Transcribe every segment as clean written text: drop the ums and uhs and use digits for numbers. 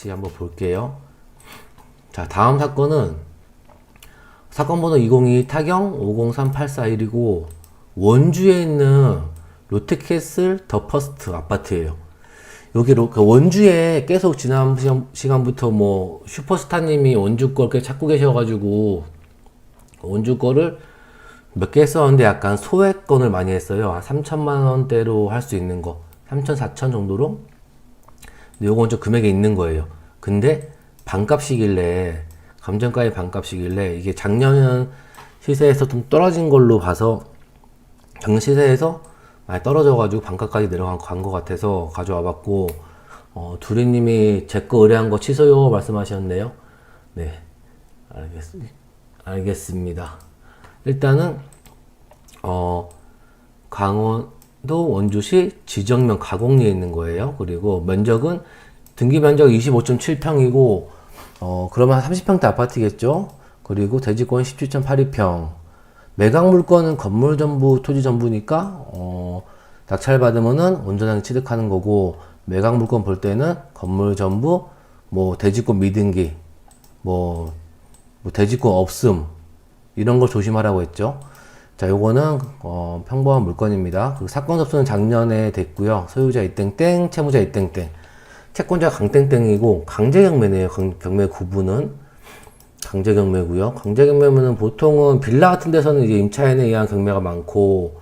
같이 한번 볼게요. 자, 다음 사건은 사건 번호 202 타경 503841이고 원주에 있는 롯데캐슬 더 퍼스트 아파트예요. 여기 원주에 계속 지난 시간부터 뭐 슈퍼스타님이 원주 걸 찾고 계셔가지고 원주 거를 몇 개 했었는데 약간 소액건을 많이 했어요. 3천만 원대로 할 수 있는 거 3천 4천 정도로. 근데 요건 좀 금액이 있는 거예요. 근데 반값이길래 감정가의 반값이길래 이게 작년 시세에서 좀 떨어진 걸로 봐서 작년 시세에서 많이 떨어져가지고 반값까지 내려간 것 같아서 가져와 봤고, 두리님이 제 거 의뢰한 거 취소요 말씀하셨네요. 네, 알겠습니다. 일단은 강원도 원주시 지정면 가곡리에 있는 거예요. 그리고 면적은 등기 면적 25.7평이고 그러면 30평대 아파트겠죠. 그리고 대지권 17.82평. 매각 물건은 건물 전부, 토지 전부니까 낙찰 받으면은 온전하게 취득하는 거고, 매각 물건 볼 때는 건물 전부, 뭐 대지권 미등기, 뭐 대지권 없음 이런 걸 조심하라고 했죠. 자, 요거는 평범한 물건입니다. 그 사건 접수는 작년에 됐고요. 소유자 이땡땡, 채무자 이땡땡, 채권자 강땡땡이고 강제경매네요. 경매 구분은 강제경매고요. 강제경매는 보통은 빌라 같은 데서는 이제 임차인에 의한 경매가 많고,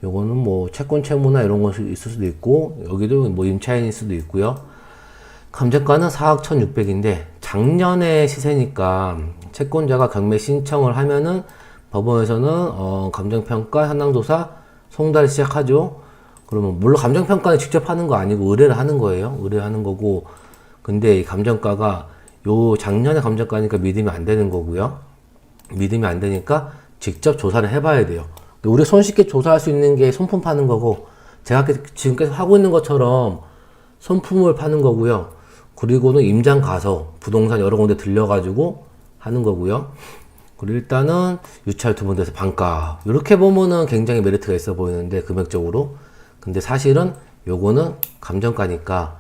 요거는 뭐 채권 채무나 이런 거 있을 수도 있고, 여기도 뭐 임차인일 수도 있고요. 감정가는 4억 1,600인데 작년의 시세니까 채권자가 경매 신청을 하면은 법원에서는 감정평가, 현황조사, 송달을 시작하죠. 그러면 물론 감정평가는 직접 하는 거 아니고 의뢰를 하는 거예요. 의뢰하는 거고, 근데 이 감정가가 요 작년의 감정가니까 믿으면 안 되는 거고요. 믿으면 안 되니까 직접 조사를 해봐야 돼요. 우리 손쉽게 조사할 수 있는 게 손품 파는 거고, 제가 지금 계속 하고 있는 것처럼 손품을 파는 거고요. 그리고는 임장 가서 부동산 여러 군데 들려가지고 하는 거고요. 그리고 일단은 유찰 두 군데서 반가. 이렇게 보면은 굉장히 메리트가 있어 보이는데 금액적으로. 근데 사실은 요거는 감정가니까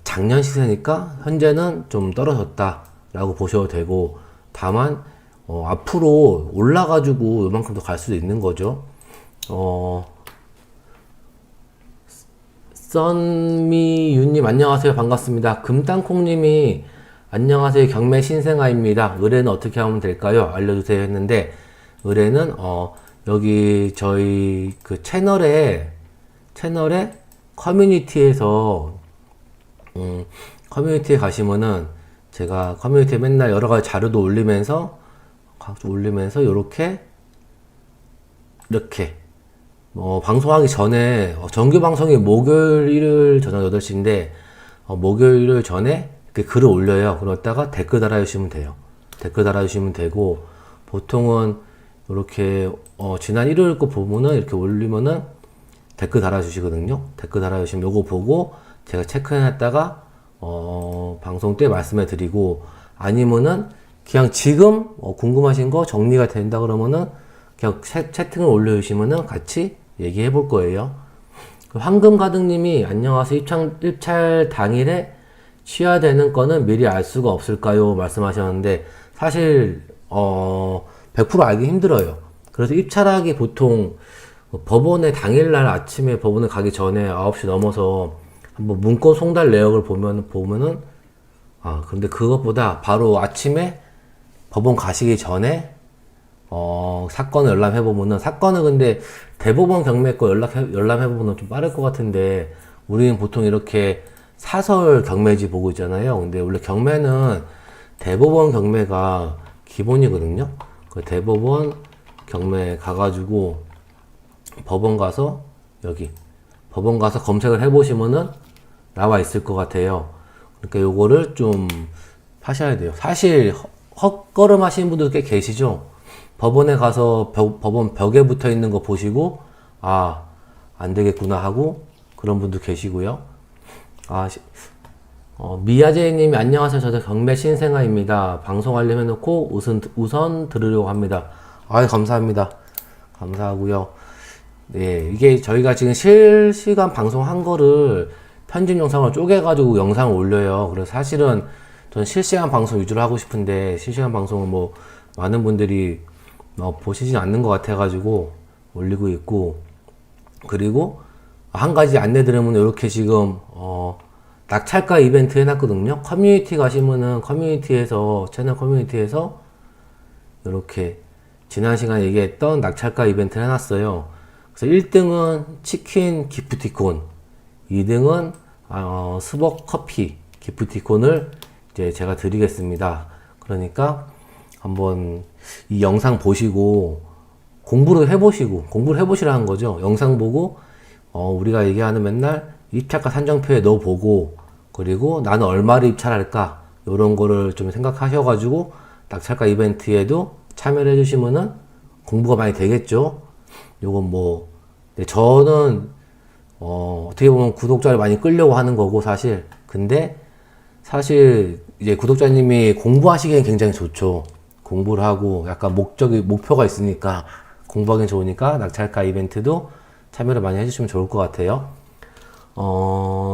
작년 시세니까 현재는 좀 떨어졌다라고 보셔도 되고, 다만 앞으로 올라가지고 요만큼 더 갈 수도 있는 거죠. 썬미유님 안녕하세요, 반갑습니다. 금땅콩님이 안녕하세요, 경매 신생아입니다. 의뢰는 어떻게 하면 될까요? 알려주세요 했는데, 의뢰는 여기 저희 그 채널에 커뮤니티에서 커뮤니티에 가시면은 제가 커뮤니티에 맨날 여러 가지 자료도 올리면서 이렇게 방송하기 전에 정규 방송이 목요일, 일요일 저녁 8시인데 목요일, 일요일 전에 이렇게 글을 올려요. 그러다가 댓글 달아주시면 돼요. 댓글 달아주시면 되고, 보통은 이렇게 지난 일요일 거 보면은 이렇게 올리면은 댓글 달아주시거든요. 댓글 달아주시면 요거 보고 제가 체크해놨다가 방송 때 말씀해 드리고, 아니면은 그냥 지금 궁금하신 거 정리가 된다 그러면은 그냥 채팅을 올려주시면은 같이 얘기해 볼 거예요. 황금가득님이 안녕하세요, 입찰 당일에 취하되는 거는 미리 알 수가 없을까요? 말씀하셨는데, 사실 100% 알기 힘들어요. 그래서 입찰하기 보통 법원에 당일날 아침에 법원에 가기 전에 9시 넘어서 한번 문건 송달 내역을 보면은 근데 그것보다 바로 아침에 법원 가시기 전에 사건을 열람해보면은, 사건은 근데 대법원 경매 거 열람해보면은 좀 빠를 것 같은데, 우리는 보통 이렇게 사설 경매지 보고 있잖아요. 근데 원래 경매는 대법원 경매가 기본이거든요. 그 대법원 경매 가가지고 법원 가서 검색을 해보시면은 나와 있을 것 같아요. 그러니까 요거를 좀 하셔야 돼요. 사실 헛걸음 하시는 분들 꽤 계시죠. 법원에 가서 법원 벽에 붙어 있는 거 보시고 안 되겠구나 하고 그런 분도 계시고요. 미아제이님이 안녕하세요, 저도 경매 신생아입니다. 방송 알림해놓고 우선 들으려고 합니다. 감사합니다. 감사하고요. 네, 이게 저희가 지금 실시간 방송한 거를 편집 영상을 쪼개가지고 영상을 올려요. 그래서 사실은 저는 실시간 방송 위주로 하고 싶은데 실시간 방송은 뭐 많은 분들이 보시지 않는 것 같아가지고 올리고 있고, 그리고 한 가지 안내 드리면 이렇게 지금 낙찰가 이벤트 해놨거든요. 커뮤니티 가시면은 커뮤니티에서 채널 커뮤니티에서 이렇게 지난 시간에 얘기했던 낙찰가 이벤트를 해놨어요. 그래서 1등은 치킨 기프티콘, 2등은 스벅 커피 기프티콘을 이제 제가 드리겠습니다. 그러니까 한번 이 영상 보시고 공부를 해보시라는 거죠. 영상 보고 우리가 얘기하는 맨날 입찰가 산정표에 넣어보고, 그리고 나는 얼마를 입찰할까 이런 거를 좀 생각하셔가지고 낙찰가 이벤트에도 참여를 해주시면은 공부가 많이 되겠죠. 요건 뭐 저는 어떻게 보면 구독자를 많이 끌려고 하는 거고 사실. 근데 사실 이제 구독자님이 공부하시기엔 굉장히 좋죠. 공부를 하고 약간 목표가 있으니까 공부하기엔 좋으니까 낙찰가 이벤트도 참여를 많이 해주시면 좋을 것 같아요.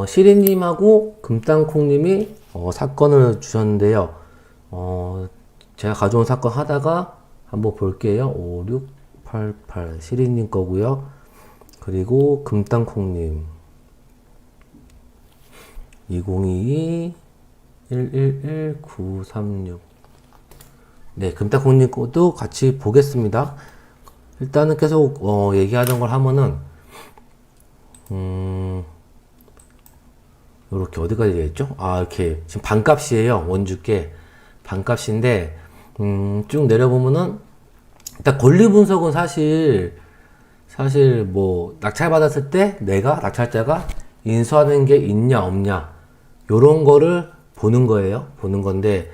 시리님하고 금땅콩님이 사건을 주셨는데요. 제가 가져온 사건 하다가 한번 볼게요. 5688 시리님 거고요. 그리고 금땅콩님 2022 111936. 네, 금땅콩님 것도 같이 보겠습니다. 일단은 계속 얘기하던 걸 하면은 요렇게 어디까지 되겠죠? 이렇게 지금 반값이에요. 원주께 반값인데 쭉 내려보면은 일단 권리 분석은 사실 뭐 낙찰 받았을 때 내가 낙찰자가 인수하는 게 있냐 없냐 요런 거를 보는 거예요. 보는 건데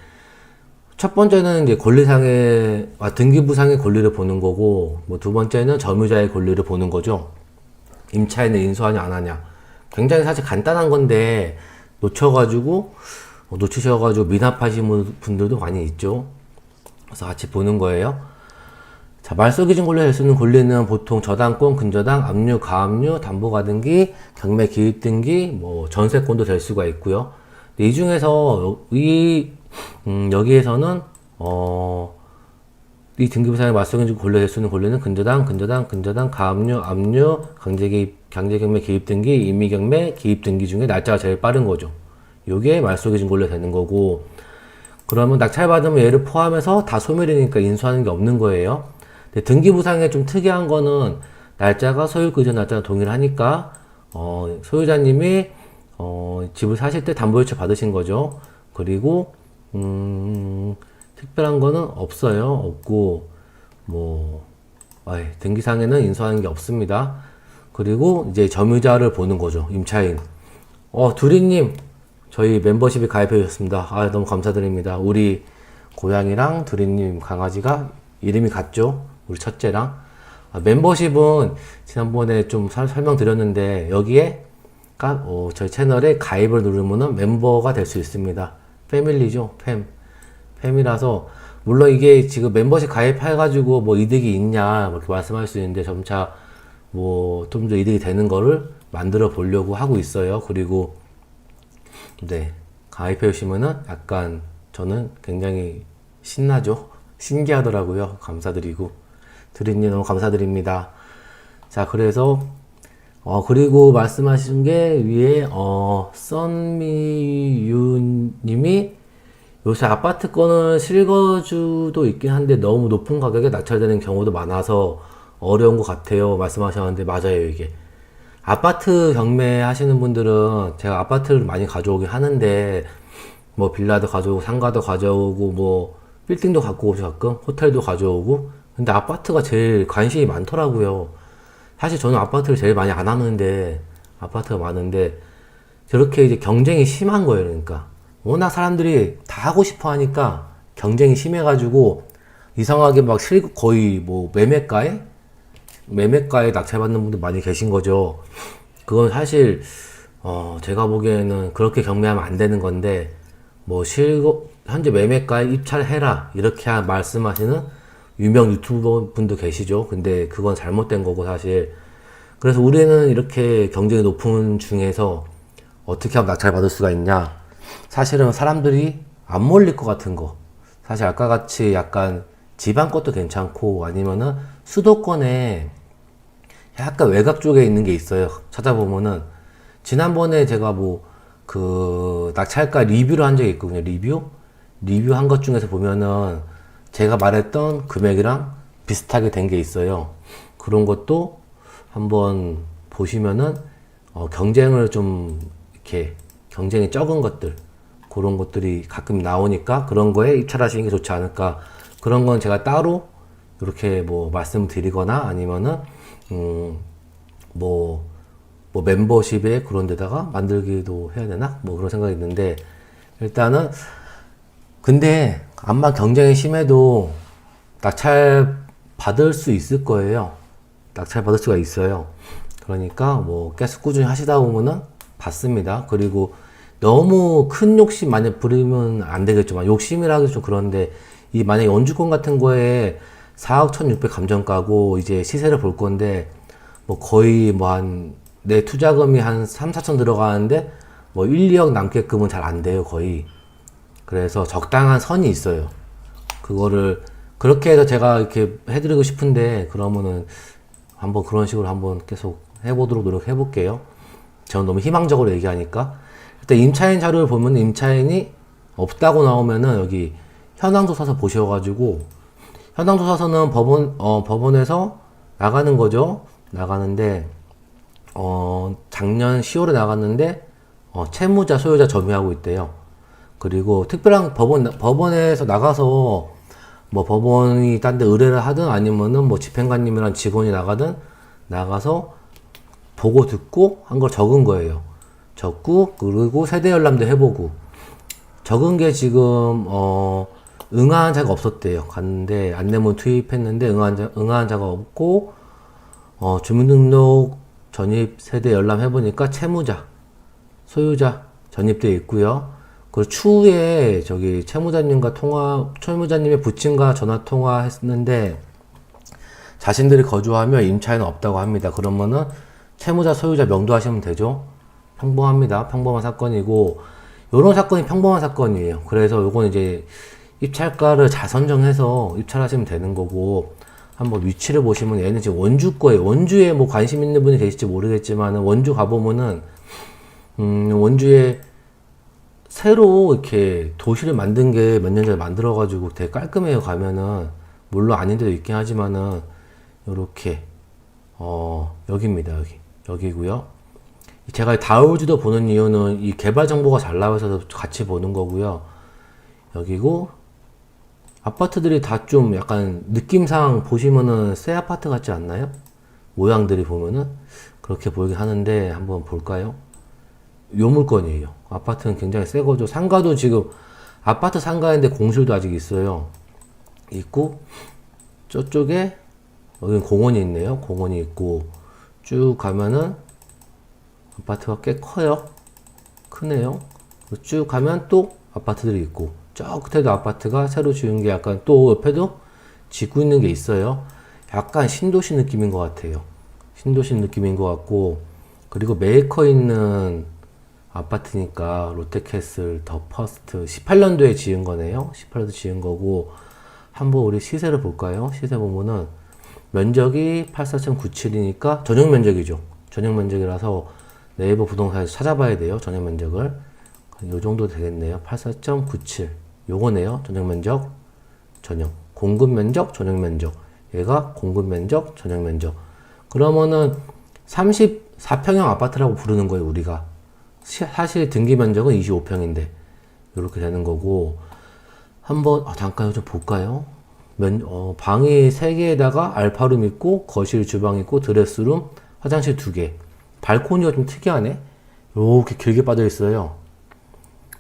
첫 번째는 이제 권리상의 등기부상의 권리를 보는 거고, 뭐 두 번째는 점유자의 권리를 보는 거죠. 임차인을 인수하냐 안 하냐. 굉장히 사실 간단한 건데 놓치셔가지고 미납하시는 분들도 많이 있죠. 그래서 같이 보는 거예요. 자, 말소기준 권리에 될 수 있는 권리는 보통 저당권, 근저당, 압류, 가압류, 담보가등기, 경매 기입등기, 뭐 전세권도 될 수가 있고요. 이 중에서 여기에서는 이 등기부상의 말소기준 권리에 될 수 있는 권리는 근저당, 가압류, 압류, 강제경매 기입등기, 임의경매 기입등기 중에 날짜가 제일 빠른 거죠. 요게 말소기준 권리가 되는 거고, 그러면 낙찰받으면 얘를 포함해서 다 소멸이니까 인수하는 게 없는 거예요. 근데 등기부상에 좀 특이한 거는 날짜가 소유권 이전 날짜랑 동일하니까 소유자님이 집을 사실 때 담보일체 받으신 거죠. 그리고 특별한 거는 없어요. 없고 등기상에는 인수하는 게 없습니다. 그리고 이제 점유자를 보는 거죠. 임차인. 두리님 저희 멤버십에 가입해 주셨습니다. 너무 감사드립니다. 우리 고양이랑 두리님 강아지가 이름이 같죠? 우리 첫째랑. 멤버십은 지난번에 좀 설명드렸는데 여기에 저희 채널에 가입을 누르면은 멤버가 될 수 있습니다. 패밀리죠. 팸이라서 물론 이게 지금 멤버십 가입해가지고 뭐 이득이 있냐 이렇게 말씀할 수 있는데 점차 뭐 좀 더 이득이 되는 거를 만들어 보려고 하고 있어요. 그리고 네, 가입해 주시면은 약간 저는 굉장히 신나죠. 신기하더라고요. 감사드리고 드린님 너무 감사드립니다. 자, 그래서 그리고 말씀하신 게 위에 썬미유님이 요새 아파트권은 실거주도 있긴 한데 너무 높은 가격에 낙찰되는 경우도 많아서 어려운 것 같아요 말씀하셨는데, 맞아요. 이게 아파트 경매 하시는 분들은 제가 아파트를 많이 가져오긴 하는데 뭐 빌라도 가져오고 상가도 가져오고 뭐 빌딩도 갖고 오고 가끔 호텔도 가져오고, 근데 아파트가 제일 관심이 많더라고요. 사실 저는 아파트를 제일 많이 안 하는데 아파트가 많은데 저렇게 이제 경쟁이 심한 거예요. 그러니까 워낙 사람들이 다 하고 싶어 하니까 경쟁이 심해가지고 이상하게 막 거의 뭐 매매가에 낙찰받는 분들 많이 계신 거죠. 그건 사실 제가 보기에는 그렇게 경매하면 안 되는 건데, 뭐 현재 매매가에 입찰해라 이렇게 말씀하시는 유명 유튜버 분도 계시죠. 근데 그건 잘못된 거고 사실. 그래서 우리는 이렇게 경쟁이 높은 중에서 어떻게 하면 낙찰 받을 수가 있냐? 사실은 사람들이 안 몰릴 것 같은 거. 사실 아까 같이 약간 지방 것도 괜찮고 아니면은 수도권에 약간 외곽 쪽에 있는 게 있어요. 찾아보면은 지난번에 제가 뭐 그 낙찰가 리뷰를 한 적이 있거든요. 리뷰 한 것 중에서 보면은 제가 말했던 금액이랑 비슷하게 된 게 있어요. 그런 것도 한번 보시면은 경쟁을 좀 이렇게 경쟁이 적은 것들 그런 것들이 가끔 나오니까 그런 거에 입찰하시는 게 좋지 않을까. 그런 건 제가 따로 이렇게 뭐 말씀드리거나 아니면은 뭐 멤버십에 그런 데다가 만들기도 해야 되나? 뭐 그런 생각이 있는데 일단은 근데 암만 경쟁이 심해도 낙찰 받을 수 있을 거예요. 낙찰 받을 수가 있어요. 그러니까 뭐 계속 꾸준히 하시다 보면은 받습니다. 그리고 너무 큰 욕심 만약 부리면 안 되겠지만 욕심이라 하기 좀 그런데 이 만약에 원주권 같은 거에 4억 1,600 감정가고 이제 시세를 볼 건데 뭐 거의 뭐 한 내 투자금이 한 3, 4천 들어가는데 뭐 1, 2억 남게끔은 잘 안 돼요, 거의. 그래서 적당한 선이 있어요. 그거를 그렇게 해서 제가 이렇게 해드리고 싶은데 그러면은 한번 그런 식으로 한번 계속 해보도록 노력해 볼게요. 저는 너무 희망적으로 얘기하니까 일단 임차인 자료를 보면 임차인이 없다고 나오면은 여기 현황조사서 보셔가지고 현황조사서는 법원에서 나가는 거죠. 나가는데 작년 10월에 나갔는데 채무자 소유자 점유하고 있대요. 그리고 특별한 법원에서 나가서 뭐 법원이 딴 데 의뢰를 하든 아니면은 뭐 집행관님이랑 직원이 나가서 보고 듣고 한 걸 적은 거예요. 적고 그리고 세대 열람도 해보고 적은 게 지금 응한 자가 없었대요. 갔는데 안내문 투입했는데 응한 자가 없고 주민등록 전입 세대 열람 해보니까 채무자 소유자 전입되어 있고요. 그 추후에 저기 채무자님의 부친과 전화 통화했는데 자신들이 거주하며 임차인은 없다고 합니다. 그러면은 채무자 소유자 명도하시면 되죠. 평범합니다. 평범한 사건이고 요런 사건이 평범한 사건이에요. 그래서 요건 이제 입찰가를 잘 선정해서 입찰하시면 되는 거고 한번 위치를 보시면 얘는 지금 원주 거예요. 원주에 뭐 관심 있는 분이 계실지 모르겠지만 원주 가보면은 원주에 새로 이렇게 도시를 만든 게 몇 년 전에 만들어가지고 되게 깔끔해요. 가면은 물론 아닌 데도 있긴 하지만은 요렇게 여기입니다. 여기고요. 제가 다울주도 보는 이유는 이 개발 정보가 잘 나와서 같이 보는 거고요. 여기고 아파트들이 다 좀 약간 느낌상 보시면은 새 아파트 같지 않나요? 모양들이 보면은 그렇게 보이긴 하는데 한번 볼까요? 요 물건이에요. 아파트는 굉장히 새 거죠. 상가도 지금 아파트 상가인데 공실도 아직 있어요. 있고 저쪽에 여기 공원이 있네요. 공원이 있고 쭉 가면은 아파트가 꽤 커요. 크네요. 쭉 가면 또 아파트들이 있고 저 끝에도 아파트가 새로 지은 게 약간 또 옆에도 짓고 있는 게 있어요. 약간 신도시 느낌인 것 같아요. 신도시 느낌인 것 같고 그리고 메이커 있는 아파트니까 롯데캐슬 더 퍼스트 18년도에 지은 거네요. 18년도 지은 거고 한번 우리 시세를 볼까요? 시세 보면은 면적이 84.97이니까 전용 면적이죠. 전용 면적이라서 네이버 부동산에서 찾아봐야 돼요. 전용 면적을. 요 정도 되겠네요. 84.97. 요거네요. 전용 면적, 전용. 공급 면적, 전용 면적. 얘가 공급 면적, 전용 면적. 그러면은 34평형 아파트라고 부르는 거예요, 우리가. 사실 등기 면적은 25평인데. 요렇게 되는 거고. 한번, 잠깐 좀 볼까요? 방이 3개에다가 알파룸 있고, 거실, 주방 있고, 드레스룸, 화장실 2개. 발코니가 좀 특이하네? 이렇게 길게 빠져 있어요.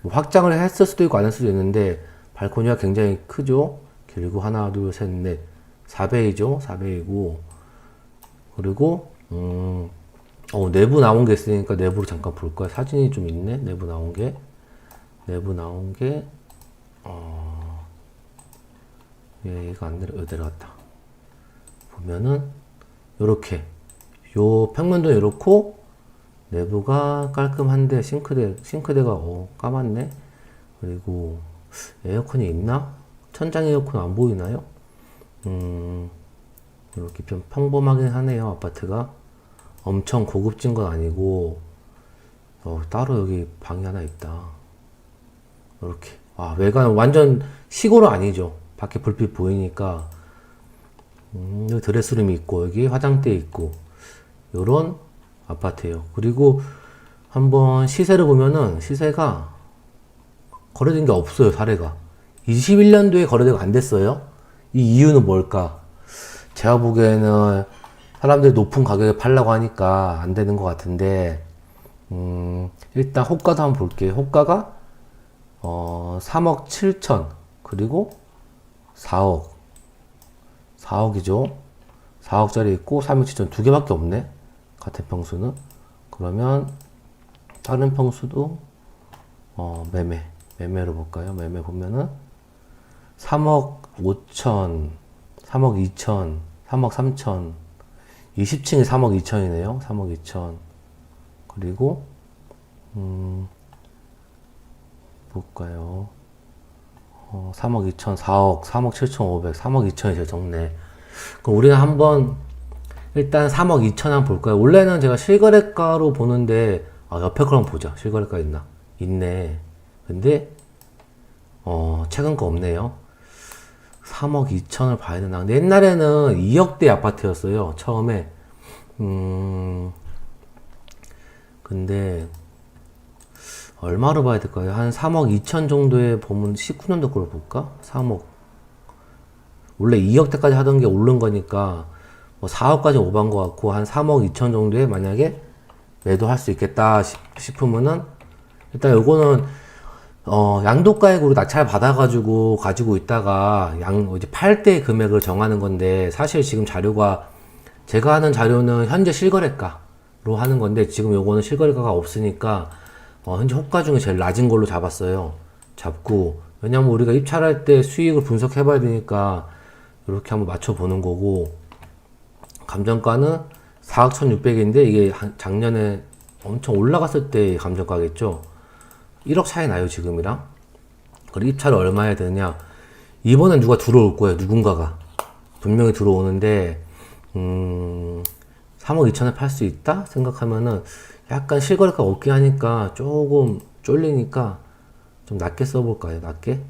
확장을 했을 수도 있고 안 했을 수도 있는데 발코니가 굉장히 크죠. 길고 하나 둘 셋 넷 4배이죠. 4배이고 그리고 내부 나온 게 있으니까 내부로 잠깐 볼까요? 사진이 좀 있네. 내부 나온 게 얘가 안 내려갔다. 보면은 요렇게 요 평면도 이렇고 내부가 깔끔한데 싱크대가 까맣네. 그리고 에어컨이 있나? 천장 에어컨 안 보이나요? 이렇게 좀 평범하긴 하네요. 아파트가 엄청 고급진 건 아니고 따로 여기 방이 하나 있다. 이렇게 외관 완전 시골은 아니죠. 밖에 불빛 보이니까. 여기 드레스룸이 있고 여기 화장대 있고 요런 아파트예요. 그리고 한번 시세를 보면은 시세가 거래된 게 없어요. 사례가 21년도에 거래가 안 됐어요. 이 이유는 뭘까? 제가 보기에는 사람들이 높은 가격에 팔려고 하니까 안 되는 것 같은데, 일단 호가도 한번 볼게요. 호가가 3억 7천, 그리고 4억이죠. 4억짜리 있고 3억 7천 두 개밖에 없네. 같은 평수는. 그러면 다른 평수도 매매로 볼까요? 매매 보면은 3억 5천, 3억 2천, 3억 3천, 20층이 3억 2천이네요. 3억 2천. 그리고 볼까요? 3억 2천, 4억, 3억 7천 5백, 3억 2천이 제일 적네. 그럼 우리가 한번 일단 3억 2천 한번 볼까요? 원래는 제가 실거래가로 보는데 옆에 거랑 보자. 실거래가 있나? 있네. 근데 최근 거 없네요. 3억 2천을 봐야 되나? 근데 옛날에는 2억대 아파트였어요. 처음에. 근데 얼마로 봐야 될까요? 한 3억 2천 정도에 보면 19년도 걸 볼까? 3억. 원래 2억대까지 하던 게 오른 거니까 뭐 4억까지 오반 것 같고 한 3억 2천 정도에 만약에 매도할 수 있겠다 싶으면은 일단 요거는 양도가액으로 낙찰 받아가지고 가지고 있다가 이제 팔 때 금액을 정하는 건데, 사실 지금 자료가 제가 하는 자료는 현재 실거래가로 하는 건데 지금 요거는 실거래가가 없으니까 현재 호가 중에 제일 낮은 걸로 잡고, 왜냐면 우리가 입찰할 때 수익을 분석해 봐야 되니까 이렇게 한번 맞춰 보는 거고, 감정가는 4억 1,600인데 이게 작년에 엄청 올라갔을 때 감정가겠죠. 1억 차이 나요, 지금이랑. 그리고 입찰을 얼마 해야 되느냐. 이번엔 누가 들어올 거예요, 누군가가. 분명히 들어오는데, 3억 2천에 팔 수 있다? 생각하면은 약간 실거래가 없게 하니까 조금 쫄리니까 좀 낮게 써볼까요, 낮게?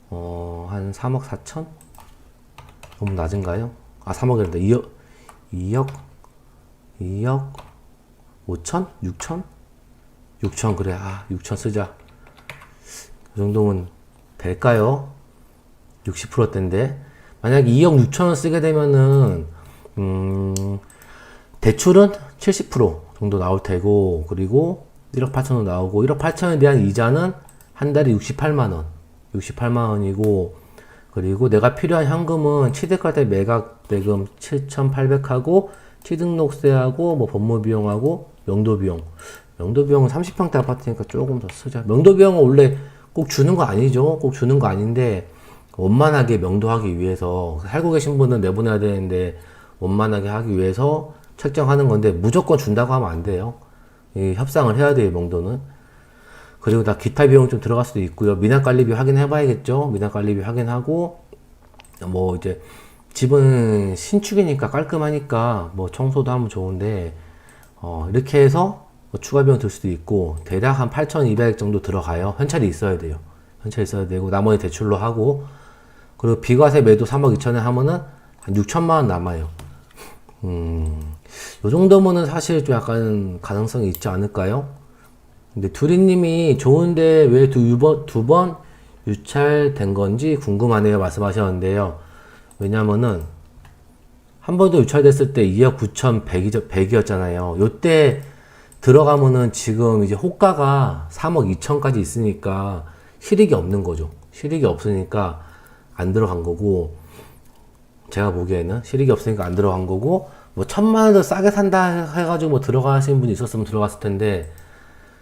한 3억 4천? 너무 낮은가요? 3억이란다. 2억 5천? 6천? 6천, 그래. 6천 쓰자. 이 정도면 될까요? 60%대인데. 만약에 2억 6천원 쓰게 되면은, 대출은 70% 정도 나올 테고, 그리고 1억 8천원 나오고, 1억 8천원에 대한 이자는 한 달에 68만원. 68만원이고, 그리고 내가 필요한 현금은 취득할 때 매각 대금 7,800하고, 취등록세하고, 뭐 법무비용하고, 명도비용은 30평대 아파트니까 조금 더 쓰자. 명도비용은 원래 꼭 주는 거 아니죠. 꼭 주는 거 아닌데, 원만하게 명도하기 위해서, 살고 계신 분은 내보내야 되는데, 원만하게 하기 위해서 책정하는 건데, 무조건 준다고 하면 안 돼요. 협상을 해야 돼요, 명도는. 그리고 다 기타 비용 좀 들어갈 수도 있고요. 미납관리비 확인해 봐야겠죠. 미납관리비 확인하고, 뭐 이제, 집은 신축이니까 깔끔하니까, 뭐 청소도 하면 좋은데, 이렇게 해서 추가 비용 들 수도 있고, 대략 한 8,200 정도 들어가요. 현찰이 있어야 돼요. 현찰이 있어야 되고, 나머지 대출로 하고, 그리고 비과세 매도 3억 2천에 하면은 한 6천만 원 남아요. 요 정도면은 사실 좀 약간 가능성이 있지 않을까요? 근데 두리님이 좋은데 왜 두 번 유찰된 건지 궁금하네요 말씀하셨는데요. 왜냐면은 한 번도 유찰됐을 때 2억 9,100이었잖아요. 요때 들어가면은 지금 이제 호가가 3억 2천까지 있으니까 실익이 없는 거죠. 실익이 없으니까 안 들어간 거고, 제가 보기에는 실익이 없으니까 안 들어간 거고, 뭐 1,000만 원 더 싸게 산다 해가지고 뭐 들어가시는 분이 있었으면 들어갔을 텐데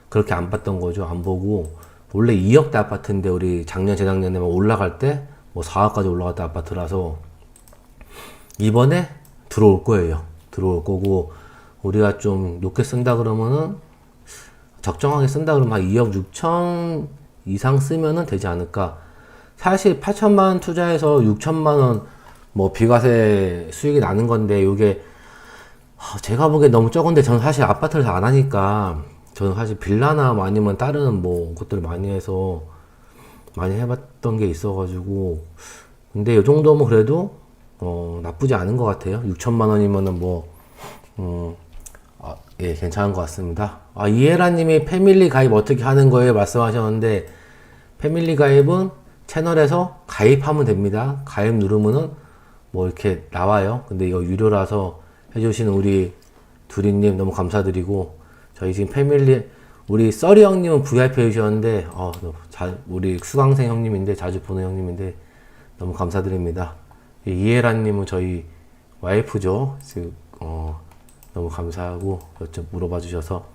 그렇게 안 봤던 거죠. 안 보고, 원래 2억대 아파트인데 우리 작년 재작년에만 올라갈 때 뭐 4억까지 올라갔던 아파트라서 이번에 들어올 거예요. 들어올 거고, 우리가 좀 높게 쓴다 그러면은 적정하게 쓴다 그러면 한 2억 6천 이상 쓰면은 되지 않을까. 사실 8천만 원 투자해서 6천만 원 뭐 비과세 수익이 나는 건데, 요게 제가 보기엔 너무 적은데, 저는 사실 아파트를 잘 안 하니까, 저는 사실 빌라나 뭐 아니면 다른 뭐 것들을 많이 해서 많이 해봤던 게 있어가지고, 근데 요 정도면 그래도 나쁘지 않은 것 같아요. 6천만 원이면은 뭐 예, 괜찮은 것 같습니다. 이해라님이 패밀리 가입 어떻게 하는 거예요? 말씀하셨는데, 패밀리 가입은 채널에서 가입하면 됩니다. 가입 누르면은 뭐 이렇게 나와요. 근데 이거 유료라서 해주시는 우리 두리님 너무 감사드리고, 저희 지금 패밀리, 우리 썰이 형님은 VIP 해주셨는데, 우리 수강생 형님인데, 자주 보는 형님인데, 너무 감사드립니다. 이해라님은 저희 와이프죠. 너무 감사하고, 여쭤 물어봐 주셔서.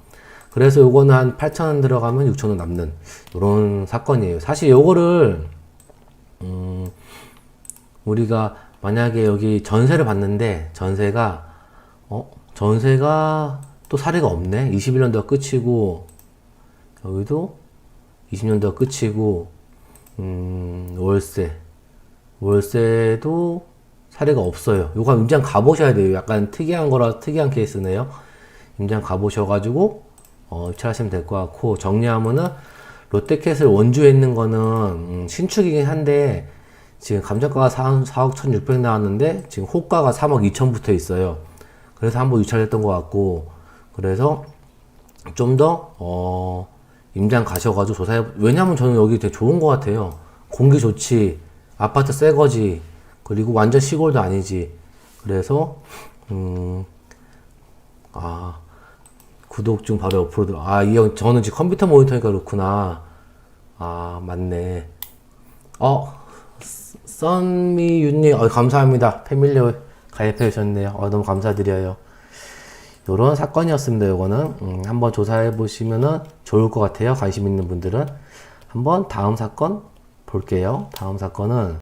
그래서 요거는 한 8,000원 들어가면 6,000원 남는, 요런 사건이에요. 사실 요거를, 우리가 만약에 여기 전세를 봤는데, 전세가 또 사례가 없네. 21년도가 끝이고, 여기도 20년도가 끝이고, 월세도 사례가 없어요. 요거 임장 가보셔야 돼요. 약간 특이한 거라 특이한 케이스네요. 임장 가보셔가지고 입찰하시면 될 것 같고, 정리하면은 롯데캐슬 원주에 있는 거는 신축이긴 한데, 지금 감정가가 4억 1,600 나왔는데 지금 호가가 3억 2천 붙어 있어요. 그래서 한번 유찰했던 것 같고, 그래서 좀 더 임장 가셔가지고 조사해. 왜냐면 저는 여기 되게 좋은 것 같아요. 공기 좋지, 아파트 새 거지, 그리고 완전 시골도 아니지. 그래서 구독 중 바로 옆으로 들어. 이 형, 저는 지금 컴퓨터 모니터니까 그렇구나. 맞네. 썬미유님, 감사합니다. 패밀리 가입해 주셨네요. 너무 감사드려요. 요런 사건이었습니다. 요거는 한번 조사해 보시면은 좋을 것 같아요. 관심 있는 분들은. 한번 다음 사건 볼게요. 다음 사건은